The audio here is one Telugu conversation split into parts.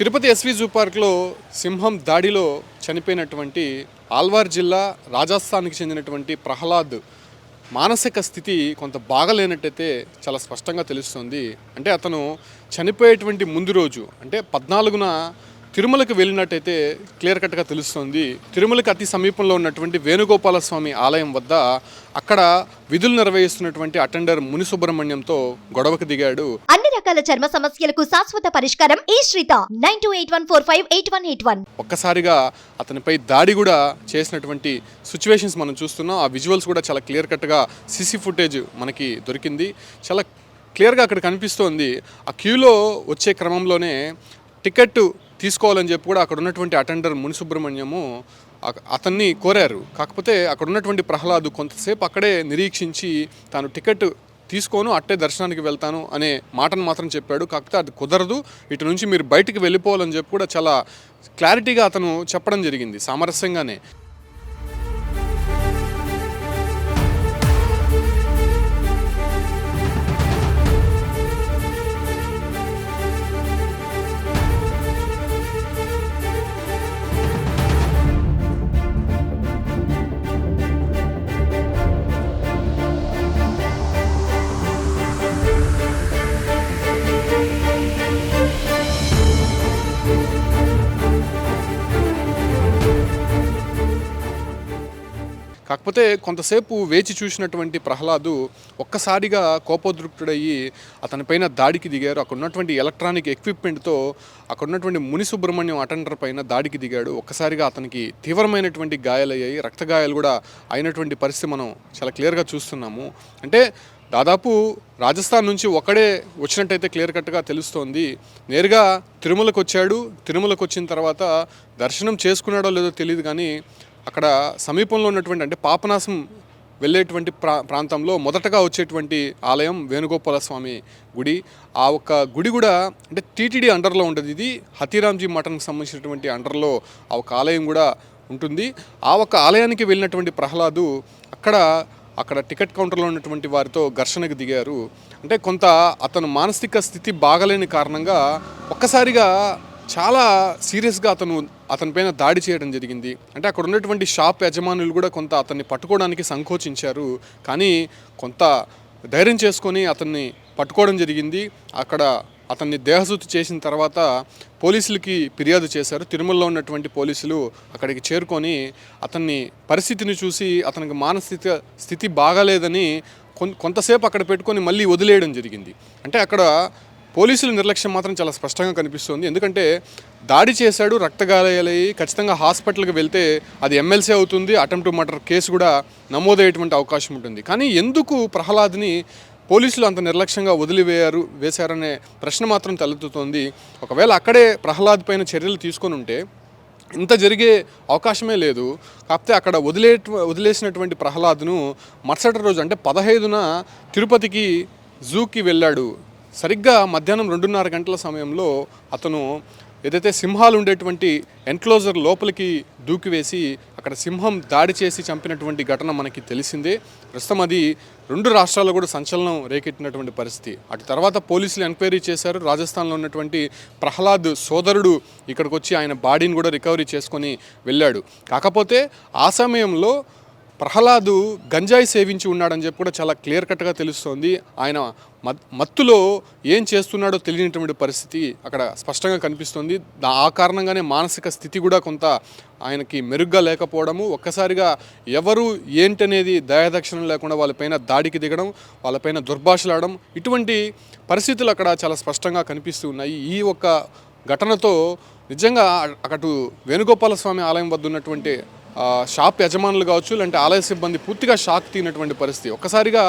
తిరుపతి ఎస్వి జూ పార్క్లో సింహం దాడిలో చనిపోయినటువంటి ఆల్వార్ జిల్లా రాజస్థాన్కి చెందినటువంటి ప్రహ్లాద్ మానసిక స్థితి కొంత బాగలేనట్టయితే చాలా స్పష్టంగా తెలుస్తుంది. అంటే అతను చనిపోయేటువంటి ముందు రోజు అంటే 14న తిరుమలకు వెళ్ళినట్టయితే క్లియర్ కట్గా తెలుస్తుంది. తిరుమలకి అతి సమీపంలో ఉన్నటువంటి వేణుగోపాల స్వామి ఆలయం వద్ద అక్కడ విధులు నిర్వహిస్తున్నటువంటి అటెండర్ ముని సుబ్రహ్మణ్యంతో గొడవకు దిగాడు. అన్ని రకాల చర్మ సమస్యలకు శాశ్వత పరిష్కారం ఈ శ్రీత 9281458181. ఒక్కసారిగా అతనిపై దాడి కూడా చేసినటువంటి సిచ్యువేషన్స్ మనం చూస్తున్నాం. ఆ విజువల్స్ కూడా చాలా క్లియర్ కట్గా సీసీ ఫుటేజ్ మనకి దొరికింది. చాలా క్లియర్గా అక్కడ కనిపిస్తోంది. ఆ క్యూలో వచ్చే క్రమంలోనే టికెట్ తీసుకోవాలని చెప్పి కూడా అక్కడ ఉన్నటువంటి అటెండర్ ముని సుబ్రహ్మణ్యము అతన్ని కోరారు. కాకపోతే అక్కడ ఉన్నటువంటి ప్రహ్లాద్ కొంతసేపు అక్కడే నిరీక్షించి తాను టికెట్ తీసుకోను, అట్టే దర్శనానికి వెళ్తాను అనే మాటను మాత్రం చెప్పాడు. కాకపోతే అది కుదరదు, ఇటు నుంచి మీరు బయటికి వెళ్ళిపోవాలని చెప్పి కూడా చాలా క్లారిటీగా అతను చెప్పడం జరిగింది సామరస్యంగానే. కాకపోతే కొంతసేపు వేచి చూసినటువంటి ప్రహ్లాదు ఒక్కసారిగా కోపోద్రిక్తుడయ్యి అతనిపైన దాడికి దిగారు. అక్కడ ఉన్నటువంటి ఎలక్ట్రానిక్ ఎక్విప్మెంట్తో అక్కడ ఉన్నటువంటి ముని సుబ్రహ్మణ్యం అటెండర్ పైన దాడికి దిగాడు. ఒక్కసారిగా అతనికి తీవ్రమైనటువంటి గాయాలయ్యాయి, రక్త గాయాలు కూడా అయినటువంటి పరిస్థితి మనం చాలా క్లియర్గా చూస్తున్నాము. అంటే దాదాపు రాజస్థాన్ నుంచి ఒకడే వచ్చినట్టయితే క్లియర్ కట్గా తెలుస్తోంది. నేరుగా తిరుమలకు వచ్చాడు. తిరుమలకు వచ్చిన తర్వాత దర్శనం చేసుకున్నాడో లేదో తెలియదు, కానీ అక్కడ సమీపంలో ఉన్నటువంటి అంటే పాపనాశం వెళ్ళేటువంటి ప్రాంతంలో మొదటగా వచ్చేటువంటి ఆలయం వేణుగోపాల స్వామి గుడి. ఆ ఒక్క గుడి కూడా అంటే టీటీడీ అండర్లో ఉంటుంది. ఇది హతీరామ్జీ మఠంకి సంబంధించినటువంటి అండర్లో ఆ ఒక ఆలయం కూడా ఉంటుంది. ఆ ఒక్క ఆలయానికి వెళ్ళినటువంటి ప్రహ్లాదు అక్కడ టికెట్ కౌంటర్లో ఉన్నటువంటి వారితో ఘర్షణకు దిగారు. అంటే కొంత అతను మానసిక స్థితి బాగలేని కారణంగా ఒక్కసారిగా చాలా సీరియస్గా అతనిపైన దాడి చేయడం జరిగింది. అంటే అక్కడ ఉన్నటువంటి షాప్ యజమానులు కూడా కొంత అతన్ని పట్టుకోవడానికి సంకోచించారు, కానీ కొంత ధైర్యం చేసుకొని అతన్ని పట్టుకోవడం జరిగింది. అక్కడ అతన్ని దేహశుద్ధి చేసిన తర్వాత పోలీసులకి ఫిర్యాదు చేశారు. తిరుమలలో ఉన్నటువంటి పోలీసులు అక్కడికి చేరుకొని అతన్ని పరిస్థితిని చూసి అతనికి మానసిక స్థితి బాగాలేదని కొంతసేపు అక్కడ పెట్టుకొని మళ్ళీ వదిలేయడం జరిగింది. అంటే అక్కడ పోలీసుల నిర్లక్ష్యం మాత్రం చాలా స్పష్టంగా కనిపిస్తుంది. ఎందుకంటే దాడి చేశాడు, రక్తగాయాలయ్యి ఖచ్చితంగా హాస్పిటల్కి వెళ్తే అది ఎమ్మెల్సీ అవుతుంది, అటెంప్ట్ టు మర్డర్ కేసు కూడా నమోదయ్యేటువంటి అవకాశం ఉంటుంది. కానీ ఎందుకు ప్రహ్లాద్ని పోలీసులు అంత నిర్లక్ష్యంగా వేశారనే ప్రశ్న మాత్రం తలెత్తుతోంది. ఒకవేళ అక్కడే ప్రహ్లాద్ పైన చర్యలు తీసుకొని ఉంటే ఇంత జరిగే అవకాశమే లేదు. కాకపోతే అక్కడ వదిలేసినటువంటి ప్రహ్లాద్ను మరుసటి రోజు అంటే 15న తిరుపతికి జూకి వెళ్ళాడు. సరిగ్గా మధ్యాహ్నం 2:30 గంటల సమయంలో అతను ఏదైతే సింహాలు ఉండేటువంటి ఎన్క్లోజర్ లోపలికి దూకివేసి అక్కడ సింహం దాడి చేసి చంపినటువంటి ఘటన మనకి తెలిసిందే. ప్రస్తుతం అది 2 రాష్ట్రాల్లో కూడా సంచలనం రేకెట్టినటువంటి పరిస్థితి. అటు తర్వాత పోలీసులు ఎంక్వైరీ చేశారు. రాజస్థాన్లో ఉన్నటువంటి ప్రహ్లాద్ సోదరుడు ఇక్కడికి వచ్చి ఆయన బాడీని కూడా రికవరీ చేసుకొని వెళ్ళాడు. కాకపోతే ఆ సమయంలో ప్రహ్లాదు గంజాయి సేవించి ఉన్నాడని చెప్పి కూడా చాలా క్లియర్ కట్గా తెలుస్తోంది. ఆయన మత్తులో ఏం చేస్తున్నాడో తెలియనటువంటి పరిస్థితి అక్కడ స్పష్టంగా కనిపిస్తుంది. ఆ కారణంగానే మానసిక స్థితి కూడా కొంత ఆయనకి మెరుగ్గా లేకపోవడము, ఒక్కసారిగా ఎవరు ఏంటనేది దయాదక్షిణం లేకుండా వాళ్ళపైన దాడికి దిగడం, వాళ్ళపైన దుర్భాషలాడడం, ఇటువంటి పరిస్థితులు అక్కడ చాలా స్పష్టంగా కనిపిస్తూ ఉన్నాయి. ఈ ఒక్క ఘటనతో నిజంగా అటు వేణుగోపాల స్వామి ఆలయం వద్ద ఉన్నటువంటి షాప్ యజమానులు కావచ్చు, లేదంటే ఆలయ సిబ్బంది పూర్తిగా షాక్ తీనటువంటి పరిస్థితి. ఒక్కసారిగా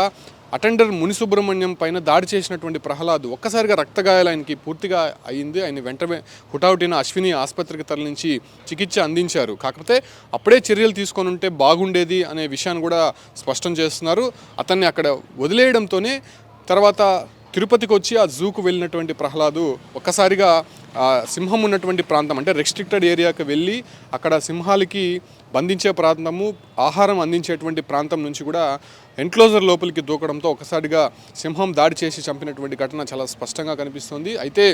అటెండర్ ముని సుబ్రహ్మణ్యం పైన దాడి చేసినటువంటి ప్రహ్లాద్ ఒక్కసారిగా రక్తగాయాలు ఆయనకి పూర్తిగా అయింది. ఆయన వెంటనే హుటాహుటిన అశ్విని ఆసుపత్రికి తరలించి చికిత్స అందించారు. కాకపోతే అప్పుడే చర్యలు తీసుకొని ఉంటే బాగుండేది అనే విషయాన్ని కూడా స్పష్టం చేస్తున్నారు. అతన్ని అక్కడ వదిలేయడంతోనే తర్వాత తిరుపతికి వచ్చి ఆ జూకు వెళ్ళినటువంటి ప్రహ్లాదు ఒక్కసారిగా సింహం ఉన్నటువంటి ప్రాంతం అంటే రెస్ట్రిక్టెడ్ ఏరియాకి వెళ్ళి అక్కడ సింహాలకి బంధించే ప్రాంతము, ఆహారం అందించేటువంటి ప్రాంతం నుంచి కూడా ఎన్క్లోజర్ లోపలికి దూకడంతో ఒకసారిగా సింహం దాడి చేసి చంపినటువంటి ఘటన చాలా స్పష్టంగా కనిపిస్తుంది. అయితే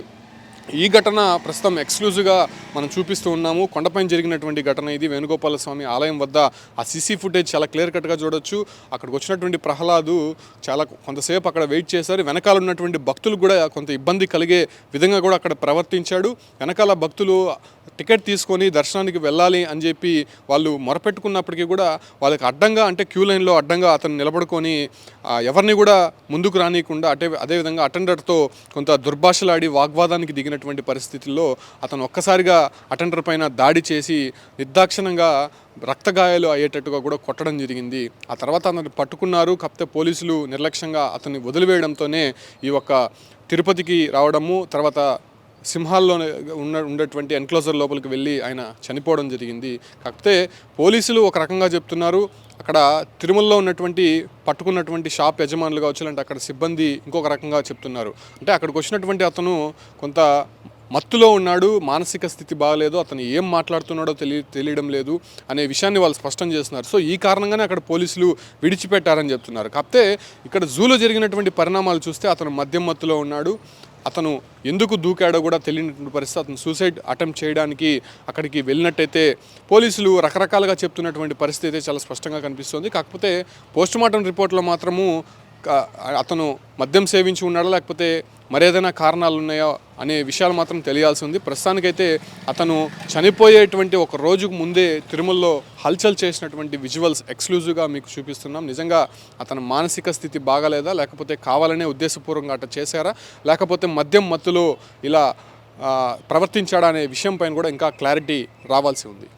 ఈ ఘటన ప్రస్తుతం ఎక్స్క్లూజివ్గా మనం చూపిస్తూ ఉన్నాము. కొండపైన జరిగినటువంటి ఘటన ఇది. వేణుగోపాల స్వామి ఆలయం వద్ద ఆ సీసీ ఫుటేజ్ చాలా క్లియర్ కట్గా చూడొచ్చు. అక్కడికి వచ్చినటువంటి ప్రహ్లాదు చాలా కొంతసేపు అక్కడ వెయిట్ చేశారు. వెనకాల ఉన్నటువంటి భక్తులు కూడా కొంత ఇబ్బంది కలిగే విధంగా కూడా అక్కడ ప్రవర్తించాడు. వెనకాల భక్తులు టికెట్ తీసుకొని దర్శనానికి వెళ్ళాలి అని చెప్పి వాళ్ళు మొరపెట్టుకున్నప్పటికీ కూడా వాళ్ళకి అడ్డంగా, అంటే క్యూ లైన్లో అడ్డంగా అతను నిలబడుకొని ఎవరిని కూడా ముందుకు రానియకుండా అదేవిధంగా అటెండర్తో కొంత దుర్భాషలాడి వాగ్వాదానికి దిగినటువంటి పరిస్థితుల్లో అతను ఒక్కసారిగా అటెండర్ పైన దాడి చేసి నిర్దాక్షిణంగా రక్తగాయాలు అయ్యేటట్టుగా కూడా కొట్టడం జరిగింది. ఆ తర్వాత అతను పట్టుకున్నారు. కాకపోతే పోలీసులు నిర్లక్ష్యంగా అతన్ని వదిలివేయడంతోనే ఈ ఒక్క తిరుపతికి రావడము, తర్వాత సింహాల్లో ఉండేటువంటి ఎన్క్లోజర్ లోపలికి వెళ్ళి ఆయన చనిపోవడం జరిగింది. కాకపోతే పోలీసులు ఒక రకంగా చెప్తున్నారు, అక్కడ తిరుమలలో ఉన్నటువంటి పట్టుకున్నటువంటి షాప్ యజమానులు కావచ్చు, అంటే అక్కడ సిబ్బంది ఇంకొక రకంగా చెప్తున్నారు. అంటే అక్కడికి వచ్చినటువంటి అతను కొంత మత్తులో ఉన్నాడు, మానసిక స్థితి బాగలేదు, అతను ఏం మాట్లాడుతున్నాడో తెలియడం లేదు అనే విషయాన్ని వాళ్ళు స్పష్టం చేస్తున్నారు. సో ఈ కారణంగానే అక్కడ పోలీసులు విడిచిపెట్టారని చెప్తున్నారు. కాకపోతే ఇక్కడ జూలో జరిగినటువంటి పరిణామాలు చూస్తే అతను మద్యం మత్తులో ఉన్నాడు. అతను ఎందుకు దూకాడో కూడా తెలియనటువంటి పరిస్థితి. అతను సూసైడ్ అటెంప్ట్ చేయడానికి అక్కడికి వెళ్ళినట్టయితే పోలీసులు రకరకాలుగా చెప్తున్నటువంటి పరిస్థితి అయితే చాలా స్పష్టంగా కనిపిస్తుంది. కాకపోతే పోస్టుమార్టం రిపోర్ట్లో మాత్రము అతను మద్యం సేవించి ఉన్నాడా లేకపోతే మరేదైనా కారణాలు ఉన్నాయో అనే విషయాలు మాత్రం తెలియాల్సి ఉంది. ప్రస్తుతానికైతే అతను చనిపోయేటువంటి ఒక రోజుకు ముందే తిరుమలలో హల్చల్ చేసినటువంటి విజువల్స్ ఎక్స్క్లూజివ్గా మీకు చూపిస్తున్నాం. నిజంగా అతని మానసిక స్థితి బాగాలేదా, లేకపోతే కావాలనే ఉద్దేశపూర్వకంగా అట్లా చేశారా, లేకపోతే మద్యం మత్తులో ఇలా ప్రవర్తించాడా అనే విషయం పైన కూడా ఇంకా క్లారిటీ రావాల్సి ఉంది.